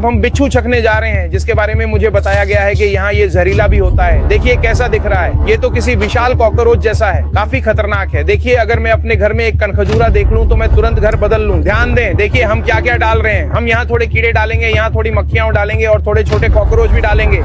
अब हम बिच्छू चखने जा रहे हैं, जिसके बारे में मुझे बताया गया है कि यहाँ ये जहरीला भी होता है। देखिए कैसा दिख रहा है, ये तो किसी विशाल कॉकरोच जैसा है, काफी खतरनाक है। देखिए अगर मैं अपने घर में एक कनखजूरा देख लूं तो मैं तुरंत घर बदल लूं। ध्यान दें, देखिए हम क्या क्या डाल रहे हैं। हम यहाँ थोड़े कीड़े डालेंगे, यहाँ थोड़ी मक्खियां डालेंगे और थोड़े छोटे कॉकरोच भी डालेंगे।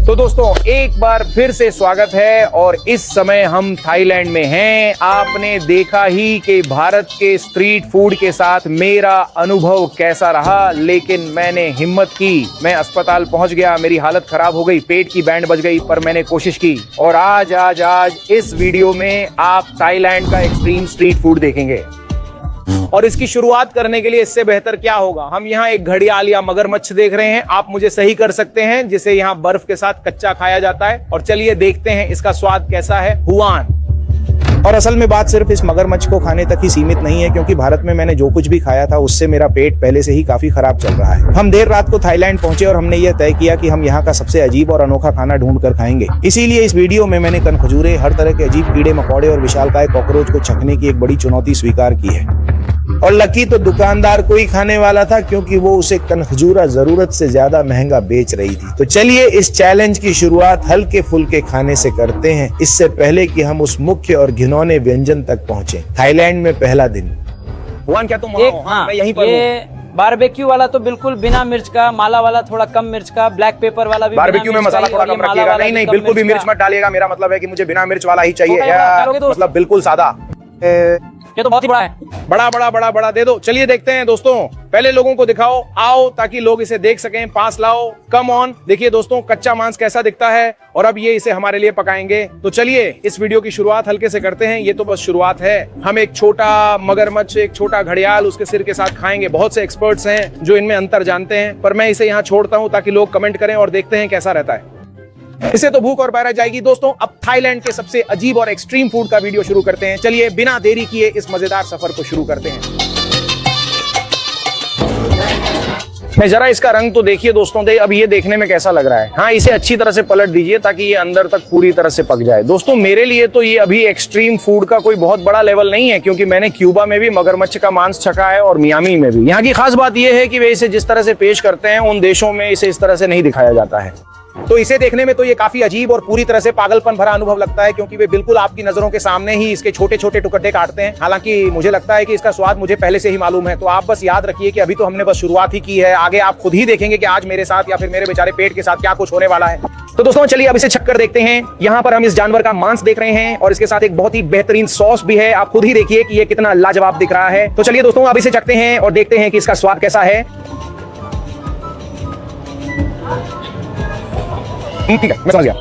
तो दोस्तों एक बार फिर से स्वागत है और इस समय हम थाईलैंड में हैं। आपने देखा ही कि भारत के स्ट्रीट फूड के साथ मेरा अनुभव कैसा रहा, लेकिन मैंने हिम्मत की। मैं अस्पताल पहुंच गया, मेरी हालत खराब हो गई, पेट की बैंड बज गई, पर मैंने कोशिश की। और आज इस वीडियो में आप थाईलैंड का एक्सट्रीम स्ट्रीट फूड देखेंगे। और इसकी शुरुआत करने के लिए इससे बेहतर क्या होगा, हम यहाँ एक घड़ियाल या मगरमच्छ देख रहे हैं। आप मुझे सही कर सकते हैं, जिसे यहाँ बर्फ के साथ कच्चा खाया जाता है। और चलिए देखते हैं इसका स्वाद कैसा है। हुआन। और असल में बात सिर्फ इस मगरमच्छ को खाने तक ही सीमित नहीं है, क्योंकि भारत में मैंने जो कुछ भी खाया था उससे मेरा पेट पहले से ही काफी खराब चल रहा है। हम देर रात को थाईलैंड पहुंचे और हमने यह तय किया कि हम यहाँ का सबसे अजीब और अनोखा खाना ढूंढ कर खाएंगे। इसीलिए इस वीडियो में मैंने कनखजूरे, हर तरह के अजीब कीड़े मकोड़े और विशालकाय कॉकरोच को चखने की एक बड़ी चुनौती स्वीकार की है। और लकी तो दुकानदार को ही खाने वाला था, क्योंकि वो उसे कनखजूरा जरूरत से ज्यादा महंगा बेच रही थी। तो चलिए इस चैलेंज की शुरुआत हल्के फुल्के खाने से करते हैं, इससे पहले कि हम उस मुख्य और घिनौने व्यंजन तक पहुंचे। थाईलैंड में पहला दिन। हुआन क्या तुम मैं यहीं पर ये बारबेक्यू वाला तो बिल्कुल बिना मिर्च का, माला वाला थोड़ा कम मिर्च का, ब्लैक पेपर वाला भी। बारबेक्यू में मसाला थोड़ा कम रखिएगा। नहीं बिल्कुल भी मिर्च मत डालिएगा। मेरा मतलब है कि मुझे बिना मिर्च वाला ही चाहिए, मतलब बिल्कुल सादा। ये तो बहुत ही बड़ा है। बड़ा दे दो। चलिए देखते हैं दोस्तों, पहले लोगों को दिखाओ, आओ, ताकि लोग इसे देख सकें। पास लाओ, कम ऑन। देखिए दोस्तों कच्चा मांस कैसा दिखता है, और अब ये इसे हमारे लिए पकाएंगे। तो चलिए इस वीडियो की शुरुआत हल्के से करते हैं। ये तो बस शुरुआत है। हम एक छोटा मगरमच्छ, एक छोटा घड़ियाल उसके सिर के साथ खाएंगे। बहुत से एक्सपर्ट्स हैं जो इनमें अंतर जानते हैं, पर मैं इसे यहाँ छोड़ता हूँ ताकि लोग कमेंट करें और देखते हैं कैसा रहता है। इसे तो भूख और पैरा जाएगी। दोस्तों अब थाईलैंड के सबसे अजीब और एक्सट्रीम फूड का वीडियो शुरू करते हैं। चलिए बिना देरी किए इस मजेदार सफर को शुरू करते हैं। मैं जरा इसका रंग तो देखिए दोस्तों, अब ये देखने में कैसा लग रहा है। हाँ, इसे अच्छी तरह से पलट दीजिए ताकि ये अंदर तक पूरी तरह से पक जाए। दोस्तों मेरे लिए तो ये अभी एक्सट्रीम फूड का कोई बहुत बड़ा लेवल नहीं है, क्योंकि मैंने क्यूबा में भी मगरमच्छ का मांस चखा है और मियामी में भी। यहाँ की खास बात यह है कि वे इसे जिस तरह से पेश करते हैं उन देशों में इसे इस तरह से नहीं दिखाया जाता है। तो इसे देखने में तो ये काफी अजीब और पूरी तरह से पागलपन भरा अनुभव लगता है, क्योंकि वे बिल्कुल आपकी नजरों के सामने ही इसके छोटे छोटे टुकड़े काटते हैं। हालांकि मुझे लगता है कि इसका स्वाद मुझे पहले से ही मालूम है। तो आप बस याद रखिए कि अभी तो हमने बस शुरुआत ही की है। आगे आप खुद ही देखेंगे कि आज मेरे साथ या फिर मेरे बेचारे पेट के साथ क्या कुछ होने वाला है। तो दोस्तों चलिए अब इसे छक कर देखते हैं। यहाँ पर हम इस जानवर का मांस देख रहे हैं और इसके साथ एक बहुत ही बेहतरीन सॉस भी है। आप खुद ही देखिए कि ये कितना लाजवाब दिख रहा है। तो चलिए दोस्तों अब इसे चखते हैं और देखते हैं कि इसका स्वाद कैसा है। ठीक है, मैं समझ गया।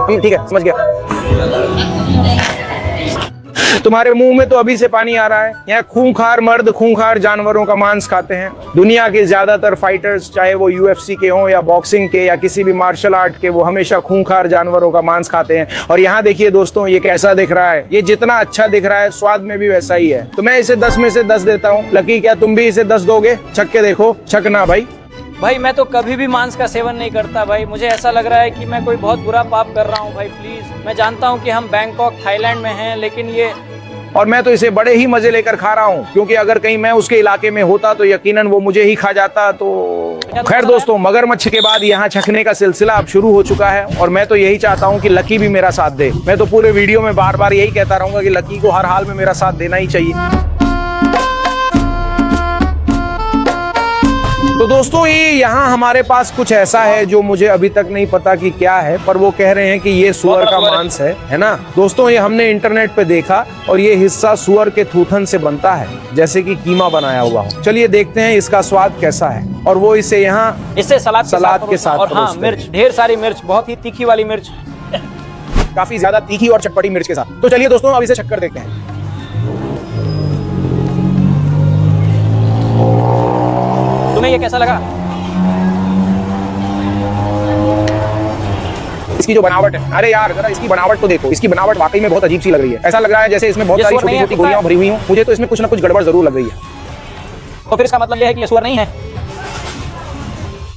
ठीक है, समझ गया। तुम्हारे मुंह में तो अभी से पानी आ रहा है। यहाँ खूंखार मर्द खूंखार जानवरों का मांस खाते हैं। दुनिया के ज्यादातर फाइटर्स, चाहे वो यूएफसी के हों या बॉक्सिंग के या किसी भी मार्शल आर्ट के, वो हमेशा खूंखार जानवरों का मांस खाते हैं। और यहाँ देखिए दोस्तों ये कैसा दिख रहा है। ये जितना अच्छा दिख रहा है स्वाद में भी वैसा ही है। तो मैं इसे 10 में से 10 देता हूँ। लकी क्या तुम भी इसे 10 दोगे? छक के देखो। छकना भाई मैं तो कभी भी मांस का सेवन नहीं करता भाई। मुझे ऐसा लग रहा है कि मैं कोई बहुत बुरा पाप कर रहा हूँ भाई, प्लीज। मैं जानता हूँ कि हम बैंकॉक थाईलैंड में हैं, लेकिन ये, और मैं तो इसे बड़े ही मजे लेकर खा रहा हूँ, क्योंकि अगर कहीं मैं उसके इलाके में होता तो यकीनन वो मुझे ही खा जाता। तो खैर दोस्तों, मगरमच्छ के बाद यहाँ छकने का सिलसिला अब शुरू हो चुका है, और मैं तो यही चाहता हूँ कि लकी भी मेरा साथ दे। मैं तो पूरे वीडियो में बार बार यही कहता रहूंगा कि लकी को हर हाल में मेरा साथ देना ही चाहिए। तो दोस्तों ये यहाँ हमारे पास कुछ ऐसा है जो मुझे अभी तक नहीं पता कि क्या है, पर वो कह रहे हैं कि ये सुअर का मांस है ना दोस्तों। ये हमने इंटरनेट पे देखा और ये हिस्सा सुअर के थूथन से बनता है, जैसे कि कीमा बनाया हुआ हो। चलिए देखते हैं इसका स्वाद कैसा है। और वो इसे यहाँ इससे सलाद के साथ और हाँ, मिर्च, ढेर सारी मिर्च, बहुत ही तीखी वाली मिर्च, काफी ज्यादा तीखी और चटपटी मिर्च के साथ। तो चलिए दोस्तों अब इसे छक कर देखते हैं। तुम्हें ये कैसा लगा? इसकी जो बनावट है, अरे यार जरा इसकी बनावट तो देखो। इसकी बनावट वाकई में बहुत अजीब सी लग रही है। ऐसा लग रहा है जैसे इसमें बहुत सारी छोटी छोटी गोलियां भरी हुई हों। मुझे तो इसमें कुछ ना कुछ गड़बड़ जरूर लग रही है। तो फिर इसका मतलब यह है कि ये सुअर नहीं है।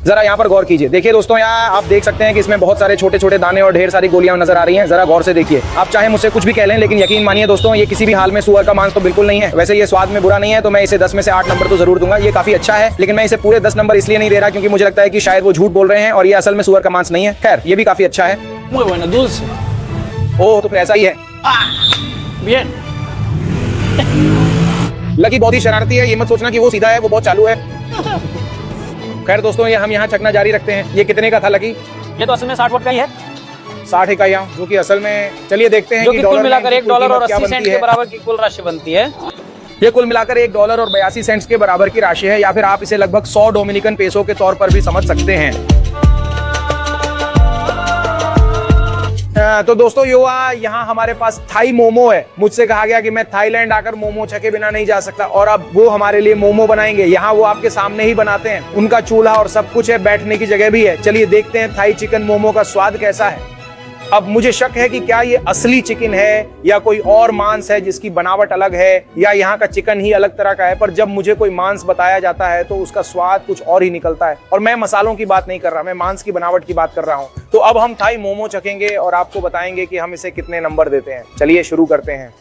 जरा यहाँ पर गौर कीजिए। देखिए दोस्तों, यहाँ आप देख सकते हैं कि इसमें बहुत सारे छोटे छोटे दाने और ढेर सारी गोलियां नजर आ रही हैं। जरा गौर से देखिए। आप चाहे मुझसे कुछ भी कह लें, लेकिन यकीन मानिए दोस्तों, ये किसी भी हाल में सुअर का मांस तो बिल्कुल नहीं है। वैसे ये स्वाद में बुरा नहीं है, तो मैं इसे 10 में से 8 नंबर तो जरूर दूंगा। ये काफी अच्छा है, लेकिन मैं इसे पूरे 10 नंबर इसलिए नहीं दे रहा क्योंकि मुझे लगता है कि शायद वो झूठ बोल रहे हैं और ये असल में सुअर का मांस नहीं है। खैर, ये भी काफी अच्छा है। Muy bueno, dulce. ओह, तो फिर ऐसा ही है। Bien. लकी बहुत ही शरारती है, ये मत सोचना कि वो सीधा है, वो बहुत चालू है। खैर दोस्तों, ये हम यहाँ चखना जारी रखते हैं। ये कितने का था लकी? ये तो असल में 60 वोट का ही है, 60 इकाइयाँ, जो कि असल में, चलिए देखते हैं जो कि कुल मिलाकर $1 और 80 कीमत क्या सेंट बनती के है। बराबर की कुल राशि बनती है। ये कुल मिलाकर $1 और 82 सेंट्स के बराबर की राशि है, या फिर आप इसे लगभग 100 डोमिनिकन पेसो के तौर पर भी समझ सकते हैं। तो दोस्तों, यहाँ हमारे पास थाई मोमो है। मुझसे कहा गया कि मैं थाईलैंड आकर मोमो चखे बिना नहीं जा सकता, और अब वो हमारे लिए मोमो बनाएंगे। यहाँ वो आपके सामने ही बनाते हैं, उनका चूल्हा और सब कुछ है, बैठने की जगह भी है। चलिए देखते हैं थाई चिकन मोमो का स्वाद कैसा है। अब मुझे शक है कि क्या ये असली चिकन है या कोई और मांस है जिसकी बनावट अलग है, या यहाँ का चिकन ही अलग तरह का है। पर जब मुझे कोई मांस बताया जाता है तो उसका स्वाद कुछ और ही निकलता है। और मैं मसालों की बात नहीं कर रहा, मैं मांस की बनावट की बात कर रहा हूँ। तो अब हम थाई मोमो चखेंगे और आपको बताएंगे कि हम इसे कितने नंबर देते हैं। चलिए शुरू करते हैं।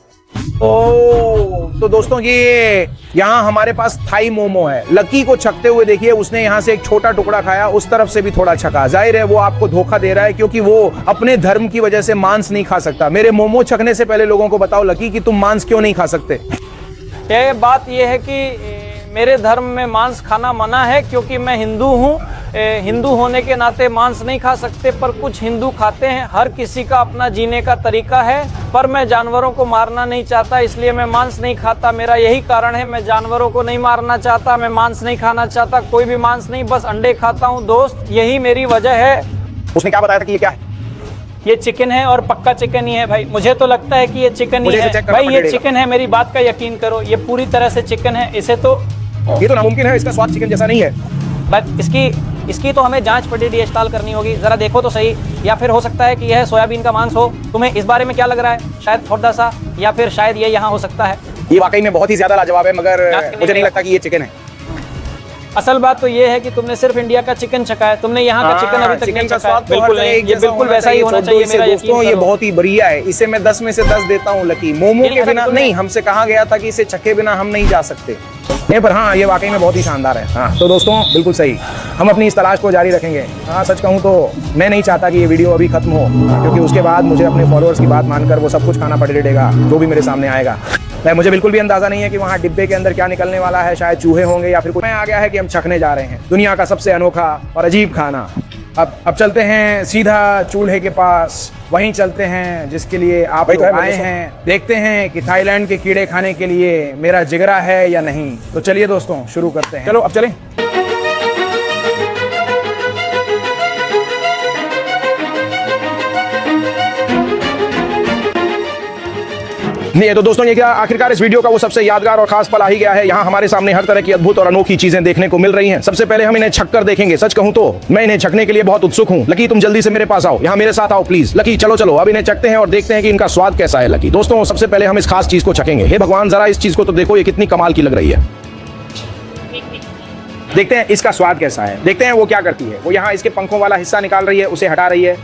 तो दोस्तों, ये यहाँ हमारे पास थाई मोमो है। लकी को छकते हुए देखिए, उसने यहाँ से एक छोटा टुकड़ा खाया, उस तरफ से भी थोड़ा छका। जाहिर है वो आपको धोखा दे रहा है, क्योंकि वो अपने धर्म की वजह से मांस नहीं खा सकता। मेरे मोमो छकने से पहले लोगों को बताओ लकी कि तुम मांस क्यों नहीं खा सकते? ये बात ये है कि मेरे धर्म में मांस खाना मना है, क्योंकि मैं हिंदू हूँ। हिंदू होने के नाते मांस नहीं खा सकते, पर कुछ हिंदू खाते हैं। हर किसी का अपना जीने का तरीका है, पर मैं जानवरों को मारना नहीं चाहता, इसलिए मैं मांस नहीं खाता। मेरा यही कारण है, मैं जानवरों को नहीं मारना चाहता, मैं मांस नहीं खाना चाहता, कोई भी मांस नहीं, बस अंडे खाता हूँ दोस्त, यही मेरी वजह है। उसने क्या बताया था कि ये क्या है? ये चिकन है, और पक्का चिकन ही है भाई। मुझे तो लगता है कि ये चिकन ही है भाई, ये चिकन है, मेरी बात का यकीन करो, ये पूरी तरह से चिकन है। इसे तो ये तो नामुमकिन है, इसका स्वाद चिकन जैसा नहीं है। बट इसकी तो हमें जांच पड़ताल करनी होगी। जरा देखो तो सही, या फिर हो सकता है कि यह सोयाबीन का मांस हो। तुम्हें इस बारे में क्या लग रहा है? शायद थोड़ा सा, या फिर शायद ये यहाँ हो सकता है। ये वाकई में बहुत ही ज्यादा लाजवाब है, मगर मुझे नहीं लगता कि ये चिकन है। असल बात तो ये है कि तुमने सिर्फ इंडिया का चिकन चखा है, तुमने यहाँ का चिकन अभी तक नहीं चखा है। बिल्कुल नहीं, ये बिल्कुल वैसा ही होना चाहिए। मेरा दोस्तों, ये बहुत ही बढ़िया है, इसे मैं 10 में से 10 देता हूँ लकी। मोमो के बिना नहीं, हमसे कहा गया था कि इसे चखे बिना हम नहीं जा सकते। नहीं, पर हाँ, ये वाकई में बहुत ही शानदार है। हाँ तो दोस्तों, बिल्कुल सही, हम अपनी इस तलाश को जारी रखेंगे। हाँ, सच कहूँ तो मैं नहीं चाहता कि ये वीडियो अभी खत्म हो, क्योंकि उसके बाद मुझे अपने फॉलोअर्स की बात मानकर वो सब कुछ खाना पड़ेगा जो भी मेरे सामने आएगा। मुझे बिल्कुल भी अंदाजा नहीं है कि वहाँ डिब्बे के अंदर क्या निकलने वाला है। शायद चूहे होंगे या फिर कुछ। आ गया है कि हम चखने जा रहे हैं दुनिया का सबसे अनोखा और अजीब खाना। अब चलते हैं सीधा चूल्हे के पास, वहीं चलते हैं जिसके लिए आप लोग आए हैं। देखते हैं कि थाईलैंड के कीड़े खाने के लिए मेरा जिगरा है या नहीं। तो चलिए दोस्तों, शुरू करते हैं। चलो अब चलें। नहीं तो दोस्तों, ये क्या आखिरकार इस वीडियो का वो सबसे यादगार और खास पल आ ही गया है। यहाँ हमारे सामने हर तरह की अद्भुत और अनोखी चीजें देखने को मिल रही हैं। सबसे पहले हम इन्हें छक कर देखेंगे। सच कहूँ तो मैं इन्हें छकने के लिए बहुत उत्सुक हूँ। लकी, तुम जल्दी से मेरे पास आओ, यहाँ मेरे साथ आओ प्लीज। लकी, चलो चलो, अब इन्हें चखते हैं और देखते हैं कि इनका स्वाद कैसा है। लकी दोस्तों, सबसे पहले हम इस खास चीज को चखेंगे। हे भगवान, जरा इस चीज को तो देखो, ये कितनी कमाल की लग रही है। देखते हैं इसका स्वाद कैसा है। देखते हैं वो क्या करती है। वो यहाँ इसके पंखों वाला हिस्सा निकाल रही है, उसे हटा रही है।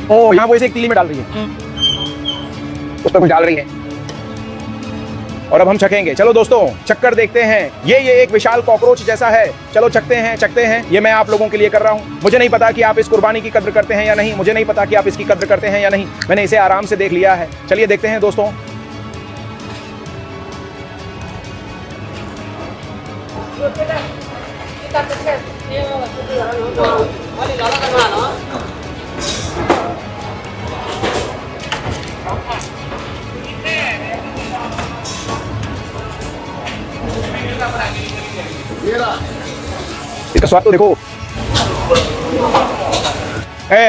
ओ, यहाँ वो इसे एक तीली में डाल रही है, उस पर कुछ डाल रही है, और अब हम चखेंगे। चलो दोस्तों, चक्कर देखते हैं। ये एक विशाल कॉकरोच जैसा है। चलो चखते हैं। ये मैं आप लोगों के लिए कर रहा हूँ। मुझे नहीं पता कि आप इस कुर्बानी की कद्र करते हैं या नहीं, मुझे नहीं पता कि आप इसकी कद्र करते हैं या नहीं। मैंने इसे आराम से देख लिया है। चलिए देखते हैं दोस्तों। इसका स्वाद तो देखो।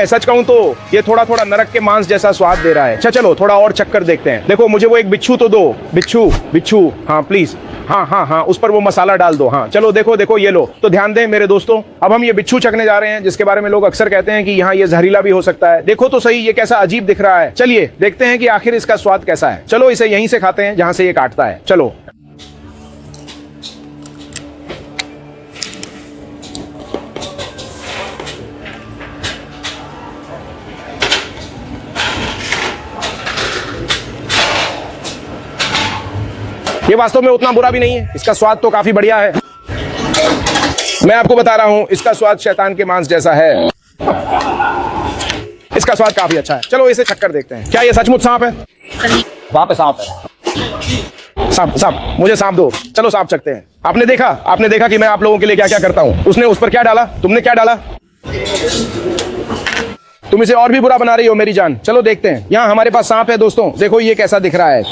सच कहूं तो ये थोड़ा थोड़ा नरक के मांस जैसा स्वाद दे रहा है। अच्छा चलो थोड़ा और चक्कर देखते हैं। देखो, मुझे वो एक बिच्छू तो दो। बिच्छू, हाँ प्लीज, हाँ, उस पर वो मसाला डाल दो। हाँ चलो, देखो ये लो। तो ध्यान दें मेरे दोस्तों, अब हम ये बिच्छू चखने जा रहे हैं, जिसके बारे में लोग अक्सर कहते हैं कि यहाँ ये जहरीला भी हो सकता है। देखो तो सही, ये कैसा अजीब दिख रहा है। चलिए देखते हैं कि आखिर इसका स्वाद कैसा है। चलो इसे यहीं से खाते हैं जहां से ये काटता है। चलो ये वास्तव में उतना बुरा भी नहीं है, इसका स्वाद तो काफी बढ़िया है। मैं आपको बता रहा हूं, इसका स्वाद शैतान के मांस जैसा है। इसका स्वाद काफी अच्छा है। चलो इसे चक्कर देखते हैं। क्या ये सचमुच सांप है? वहां पे सांप है। सांप सांप, मुझे सांप दो। चलो सांप चखते हैं। आपने देखा कि मैं आप लोगों के लिए क्या क्या करता हूं। उसने उस पर क्या डाला, तुमने क्या डाला? तुम इसे और भी बुरा बना रही हो मेरी जान। चलो देखते हैं। यहां हमारे पास सांप है दोस्तों, देखो ये कैसा दिख रहा है।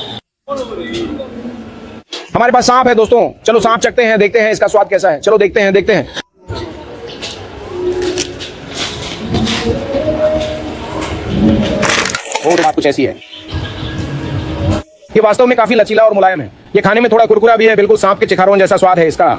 हमारे पास सांप है दोस्तों। चलो सांप चखते हैं, देखते हैं इसका स्वाद कैसा है। चलो देखते हैं। और बात कुछ ऐसी है, ये वास्तव में काफी लचीला और मुलायम है। ये खाने में थोड़ा कुरकुरा भी है, बिल्कुल सांप के चिखारों जैसा स्वाद है इसका।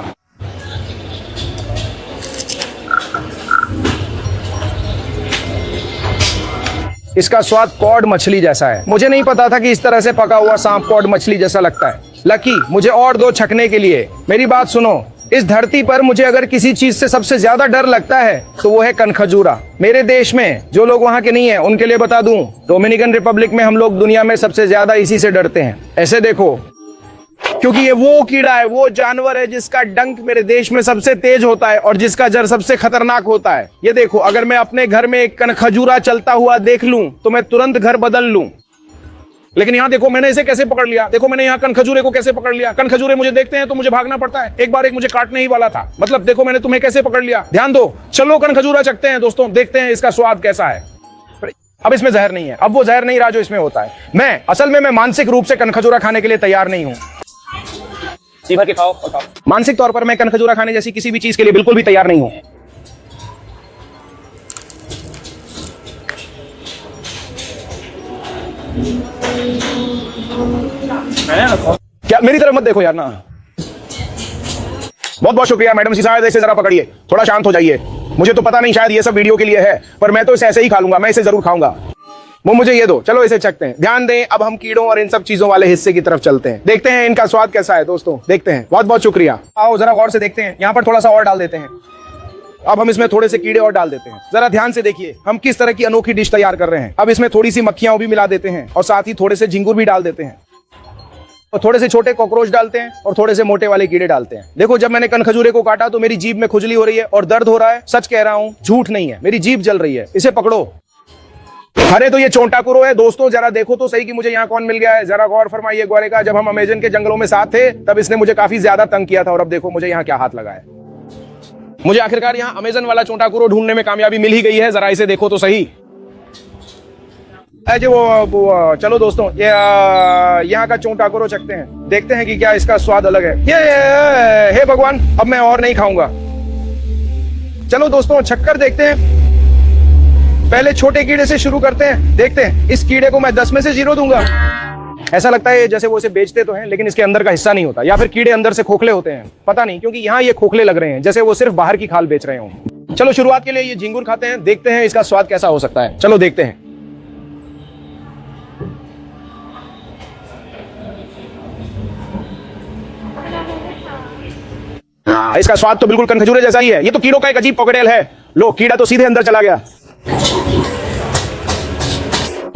इसका स्वाद कॉड मछली जैसा है। मुझे नहीं पता था कि इस तरह से पका हुआ सांप कॉड मछली जैसा लगता है। लकी, मुझे और दो छकने के लिए। मेरी बात सुनो, इस धरती पर मुझे अगर किसी चीज से सबसे ज्यादा डर लगता है तो वो है कनखजूरा। मेरे देश में जो लोग वहां के नहीं है उनके लिए बता दूं, डोमिनिकन रिपब्लिक में हम लोग दुनिया में सबसे ज्यादा इसी से डरते हैं। ऐसे देखो, क्योंकि ये वो कीड़ा है, वो जानवर है जिसका डंक मेरे देश में सबसे तेज होता है और जिसका जर सबसे खतरनाक होता है। ये देखो, अगर मैं अपने घर में एक कनखजूरा चलता हुआ देख लूं तो मैं तुरंत घर बदल लूं। लेकिन यहाँ देखो मैंने इसे कैसे पकड़ लिया। देखो मैंने यहाँ कनखजूरे को कैसे पकड़ लिया। कनखजूरे मुझे देखते हैं तो मुझे भागना पड़ता है। एक बार एक मुझे काटने ही वाला था। मतलब देखो मैंने तुम्हें कैसे पकड़ लिया। ध्यान दो। चलो कनखजूरा चखते हैं दोस्तों, देखते हैं इसका स्वाद कैसा है। अब इसमें जहर नहीं है, अब वो जहर नहीं रहा जो इसमें होता है। मैं मानसिक रूप से कनखजूरा खाने के लिए तैयार नहीं हूं। जी भर के खाओ। मानसिक तौर पर मैं कनखजूरा खाने जैसी किसी भी चीज के लिए बिल्कुल भी तैयार नहीं हूं। क्या मेरी तरफ मत देखो यार ना। बहुत बहुत शुक्रिया मैडम जी, शायद इसे जरा पकड़िए, थोड़ा शांत हो जाइए। मुझे तो पता नहीं, शायद ये सब वीडियो के लिए है, पर मैं तो इसे ऐसे ही खा लूंगा। मैं इसे जरूर खाऊंगा। वो मुझे ये दो। चलो इसे चखते हैं। ध्यान दें, अब हम कीड़ों और इन सब चीजों वाले हिस्से की तरफ चलते हैं। देखते हैं इनका स्वाद कैसा है दोस्तों, देखते हैं। बहुत बहुत शुक्रिया। आओ जरा गौर से देखते हैं। यहाँ पर थोड़ा सा और डाल देते हैं। अब हम इसमें थोड़े से कीड़े और डाल देते हैं। जरा ध्यान से देखिए हम किस तरह की अनोखी डिश तैयार कर रहे हैं। अब इसमें थोड़ी सी मक्खियां भी मिला देते हैं और साथ ही थोड़े से झिंगुर भी डाल देते हैं और थोड़े से छोटे कॉकरोच डालते हैं और थोड़े से मोटे वाले कीड़े डालते हैं। देखो जब मैंने कनखजूरे को काटा तो मेरी जीभ में खुजली हो रही है और दर्द हो रहा है। सच कह रहा हूं, झूठ नहीं है, मेरी जीभ जल रही है। इसे पकड़ो। अरे तो ये चोंटाकुरो है दोस्तों, जरा देखो तो सही कि मुझे यहाँ कौन मिल गया है। जरा गौर फरमाइए ग्वारे का। जब हम अमेजन के जंगलों में साथ थे तब इसने मुझे काफी ज्यादा तंग किया था और अब देखो मुझे यहाँ क्या हाथ लगा है। मुझे आखिरकार यहाँ अमेजन वाला चोंटाकुरो ढूंढने में कामयाबी मिल ही गई है। जरा इसे देखो तो सही। अजय वो चलो दोस्तों, ये यहाँ का चोंटाकुरो चखते हैं, देखते हैं कि क्या इसका स्वाद अलग है। ये हे भगवान, अब मैं और नहीं खाऊंगा। चलो दोस्तों छक्कर देखते हैं। पहले छोटे कीड़े से शुरू करते हैं, देखते हैं। इस कीड़े को मैं 10 में से 0 दूंगा। ऐसा लगता है जैसे वो इसे बेचते तो हैं लेकिन इसके अंदर का हिस्सा नहीं होता, या फिर कीड़े अंदर से खोखले होते हैं, पता नहीं, क्योंकि यहाँ ये खोखले लग रहे हैं जैसे वो सिर्फ बाहर की खाल बेच रहे हों। चलो शुरुआत के लिए ये झिंगुर खाते हैं, देखते हैं इसका स्वाद कैसा हो सकता है। चलो देखते हैं। इसका स्वाद तो बिल्कुल कनखजूरे जैसा ही है। ये तो कीड़ों का एक अजीब पॉकेटेल है। लो, कीड़ा तो सीधे अंदर चला गया।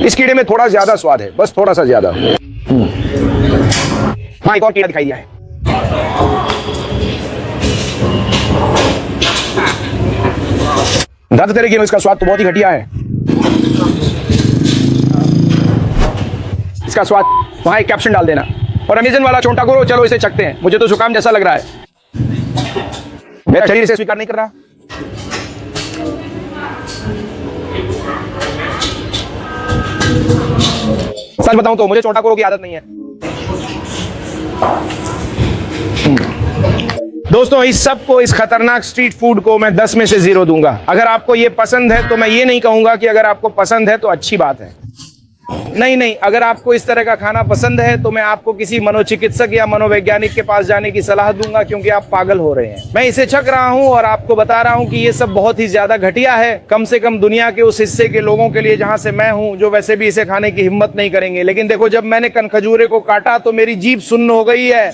इस कीड़े में थोड़ा ज्यादा स्वाद है, बस थोड़ा सा ज्यादा। हाँ, एक और कीड़ा दिखाई दिया है। दर्द तरीके में इसका स्वाद तो बहुत ही घटिया है। इसका स्वाद, वहां एक कैप्शन डाल देना। और अमेजन वाला चोंटाकुरो, चलो इसे चखते हैं। मुझे तो जुकाम जैसा लग रहा है, मेरा शरीर इसे स्वीकार नहीं कर रहा। सच बताऊं तो मुझे चोंटाकुरो की आदत नहीं है। दोस्तों इस सब को, इस खतरनाक स्ट्रीट फूड को मैं 10 में से 0 दूंगा। अगर आपको ये पसंद है तो मैं ये नहीं कहूंगा कि अगर आपको पसंद है तो अच्छी बात है। नहीं, अगर आपको इस तरह का खाना पसंद है तो मैं आपको किसी मनोचिकित्सक या मनोवैज्ञानिक के पास जाने की सलाह दूंगा, क्योंकि आप पागल हो रहे हैं। मैं इसे छक रहा हूं और आपको बता रहा हूं कि ये सब बहुत ही ज्यादा घटिया है। कम से कम दुनिया के उस हिस्से के लोगों के लिए जहां से मैं हूं, जो वैसे भी इसे खाने की हिम्मत नहीं करेंगे। लेकिन देखो, जब मैंने कनखजूरे को काटा तो मेरी जीभ सुन्न हो गई है।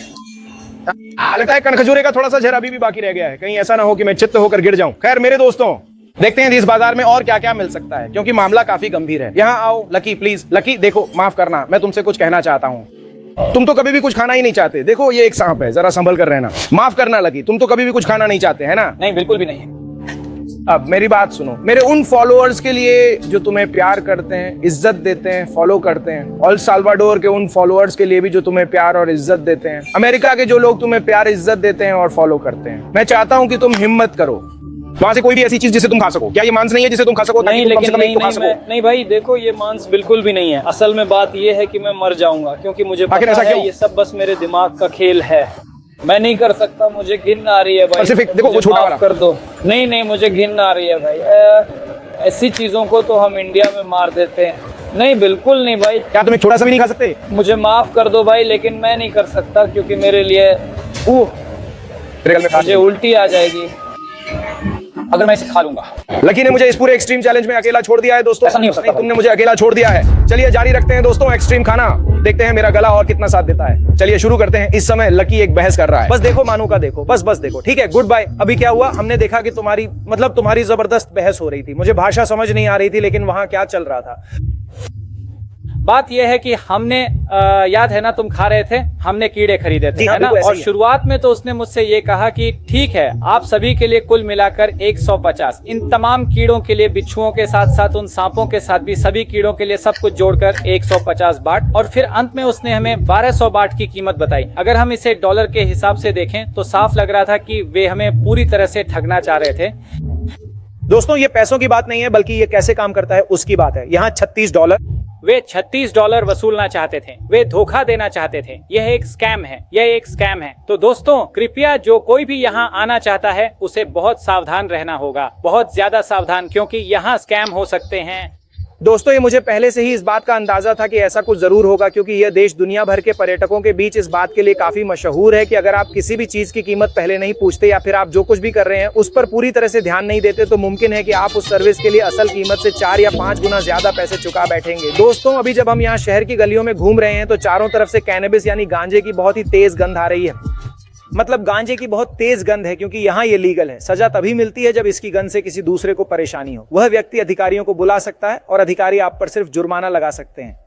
लगता है कनखजूरे का थोड़ा सा जहर अभी भी बाकी रह गया है। कहीं ऐसा ना हो कि मैं चित्त होकर गिर जाऊं। खैर मेरे दोस्तों, देखते हैं इस बाजार में और क्या क्या मिल सकता है, क्योंकि मामला काफी गंभीर है। यहाँ आओ लकी, प्लीज। लकी देखो, माफ करना, मैं तुमसे कुछ कहना चाहता हूँ। तुम तो कभी भी कुछ खाना ही नहीं चाहते। देखो ये एक सांप है, जरा संभल कर रहना। माफ करना लकी, तुम तो कभी भी कुछ खाना नहीं चाहते है ना? नहीं, बिल्कुल भी नहीं। अब मेरी बात सुनो, मेरे उन फॉलोअर्स के लिए जो तुम्हें प्यार करते हैं, इज्जत देते हैं, फॉलो करते हैं, एल साल्वाडोर के उन फॉलोअर्स के लिए भी जो तुम्हें प्यार और इज्जत देते हैं, अमेरिका के जो लोग तुम्हें प्यार इज्जत देते हैं और फॉलो करते हैं, मैं चाहता हूं कि तुम हिम्मत करो, वहां से कोई भी ऐसी चीज जिसे तुम खा सको। क्या ये मांस नहीं है जिसे तुम खा सको? नहीं, लेकिन नहीं भाई, देखो ये मांस बिल्कुल भी नहीं है। असल में बात ये है कि मैं मर जाऊंगा, क्योंकि मुझे पता है ये सब बस मेरे दिमाग का खेल है। मैं नहीं कर सकता, मुझे घिन आ रही है भाई। देखो वो छोटा वाला कर दो। नहीं, मुझे घिन आ रही है भाई। ऐसी चीजों को तो हम इंडिया में मार देते हैं। नहीं, बिल्कुल नहीं भाई। क्या तुम छोटा सा भी नहीं खा सकते? मुझे माफ कर दो भाई, लेकिन मैं नहीं कर सकता, क्योंकि मेरे लिए मुझे उल्टी आ जाएगी अगर मैं इसे खा लूंगा। लकी ने मुझे इस पूरे एक्सट्रीम चैलेंज में अकेला छोड़ दिया है दोस्तों। ऐसा नहीं हो सकता। तुमने मुझे अकेला छोड़ दिया है। चलिए जारी रखते हैं दोस्तों एक्सट्रीम खाना, देखते हैं मेरा गला और कितना साथ देता है। चलिए शुरू करते हैं। इस समय लकी एक बहस कर रहा है। बस देखो मानू का, देखो बस देखो। ठीक है, गुड बाय। अभी क्या हुआ, हमने देखा कि तुम्हारी जबरदस्त बहस हो रही थी। मुझे भाषा समझ नहीं आ रही थी, लेकिन वहां क्या चल रहा था। बात यह है कि हमने याद है ना, तुम खा रहे थे, हमने कीड़े खरीदे थे, है ना? और शुरुआत में तो उसने मुझसे ये कहा कि ठीक है, आप सभी के लिए कुल मिलाकर 150, इन तमाम कीड़ों के लिए, बिच्छुओं के साथ साथ उन सांपों के साथ भी, सभी कीड़ों के लिए सब कुछ जोड़कर 150 बाट। और फिर अंत में उसने हमें 1200 बाट की कीमत बताई। अगर हम इसे डॉलर के हिसाब से देखें तो साफ लग रहा था कि वे हमें पूरी तरह से ठगना चाह रहे थे। दोस्तों ये पैसों की बात नहीं है, बल्कि ये कैसे काम करता है उसकी बात है। यहाँ $36, वे $36 वसूलना चाहते थे, वे धोखा देना चाहते थे। यह एक स्कैम है, यह एक स्कैम है। तो दोस्तों कृपया जो कोई भी यहाँ आना चाहता है उसे बहुत सावधान रहना होगा, बहुत ज्यादा सावधान, क्योंकि यहाँ स्कैम हो सकते हैं। दोस्तों ये मुझे पहले से ही इस बात का अंदाजा था कि ऐसा कुछ जरूर होगा, क्योंकि यह देश दुनिया भर के पर्यटकों के बीच इस बात के लिए काफी मशहूर है कि अगर आप किसी भी चीज की कीमत पहले नहीं पूछते, या फिर आप जो कुछ भी कर रहे हैं उस पर पूरी तरह से ध्यान नहीं देते, तो मुमकिन है कि आप उस सर्विस के लिए असल कीमत से 4 या 5 गुना ज्यादा पैसे चुका बैठेंगे। दोस्तों अभी जब हम यहाँ शहर की गलियों में घूम रहे हैं तो चारों तरफ से कैनबिस यानी गांजे की बहुत ही तेज गंध आ रही है। मतलब गांजे की बहुत तेज गंध है, क्योंकि यहाँ ये लीगल है। सजा तभी मिलती है जब इसकी गंध से किसी दूसरे को परेशानी हो। वह व्यक्ति अधिकारियों को बुला सकता है और अधिकारी आप पर सिर्फ जुर्माना लगा सकते हैं।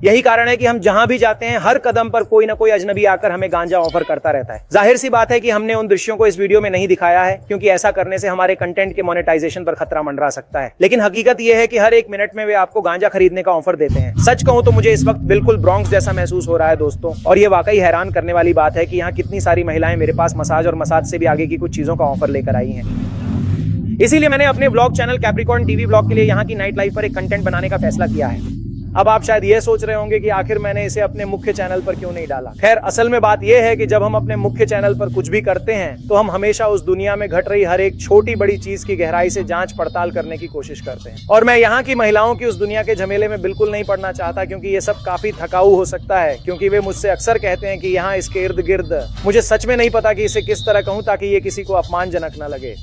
यही कारण है कि हम जहां भी जाते हैं हर कदम पर कोई ना कोई अजनबी आकर हमें गांजा ऑफर करता रहता है। जाहिर सी बात है कि हमने उन दृश्यों को इस वीडियो में नहीं दिखाया है, क्योंकि ऐसा करने से हमारे कंटेंट के मोनेटाइजेशन पर खतरा मंडरा सकता है। लेकिन हकीकत यह है कि हर 1 मिनट में वे आपको गांजा खरीदने का ऑफर देते हैं। सच कहूं तो मुझे इस वक्त बिल्कुल ब्रॉन्क्स जैसा महसूस हो रहा है दोस्तों। और ये वाकई हैरान करने वाली बात है कि यहाँ कितनी सारी महिलाएं मेरे पास मसाज और मसाज से भी आगे की कुछ चीजों का ऑफर लेकर आई हैं। इसीलिए मैंने अपने blog channel Capricorn TV blog के लिए यहाँ की नाइट लाइफ पर एक कंटेंट बनाने का फैसला किया है। अब आप शायद ये सोच रहे होंगे कि आखिर मैंने इसे अपने मुख्य चैनल पर क्यों नहीं डाला। खैर असल में बात यह है कि जब हम अपने मुख्य चैनल पर कुछ भी करते हैं तो हम हमेशा उस दुनिया में घट रही हर एक छोटी बड़ी चीज की गहराई से जांच पड़ताल करने की कोशिश करते हैं। और मैं यहाँ की महिलाओं की उस दुनिया के झमेले में बिल्कुल नहीं पड़ना चाहता, क्योंकि ये सब काफी थकाऊ हो सकता है। क्योंकि वे मुझसे अक्सर कहते हैं कि यहाँ इसके इर्द गिर्द, मुझे सच में नहीं पता कि इसे किस तरह कहूँ ताकि ये किसी को अपमानजनक न लगे।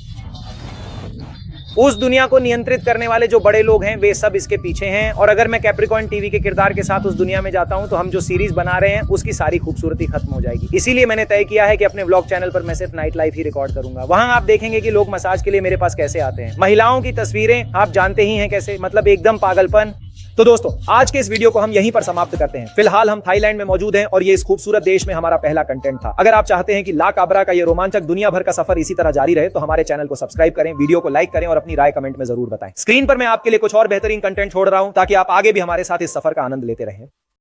उस दुनिया को नियंत्रित करने वाले जो बड़े लोग हैं वे सब इसके पीछे हैं। और अगर मैं कैप्रिकॉर्न टीवी के किरदार के साथ उस दुनिया में जाता हूं तो हम जो सीरीज बना रहे हैं उसकी सारी खूबसूरती खत्म हो जाएगी। इसीलिए मैंने तय किया है कि अपने व्लॉग चैनल पर मैं सिर्फ नाइट लाइफ ही रिकॉर्ड करूंगा। वहां आप देखेंगे कि लोग मसाज के लिए मेरे पास कैसे आते हैं। महिलाओं की तस्वीरें आप जानते ही हैं कैसे, मतलब एकदम पागलपन। तो दोस्तों आज के इस वीडियो को हम यहीं पर समाप्त करते हैं। फिलहाल हम थाईलैंड में मौजूद हैं और ये इस खूबसूरत देश में हमारा पहला कंटेंट था। अगर आप चाहते हैं कि ला काबरा का ये रोमांचक दुनिया भर का सफर इसी तरह जारी रहे तो हमारे चैनल को सब्सक्राइब करें, वीडियो को लाइक करें और अपनी राय कमेंट में जरूर बताएं। स्क्रीन पर मैं आपके लिए कुछ और बेहतरीन कंटेंट छोड़ रहा हूं ताकि आप आगे भी हमारे साथ इस सफर का आनंद लेते रहें।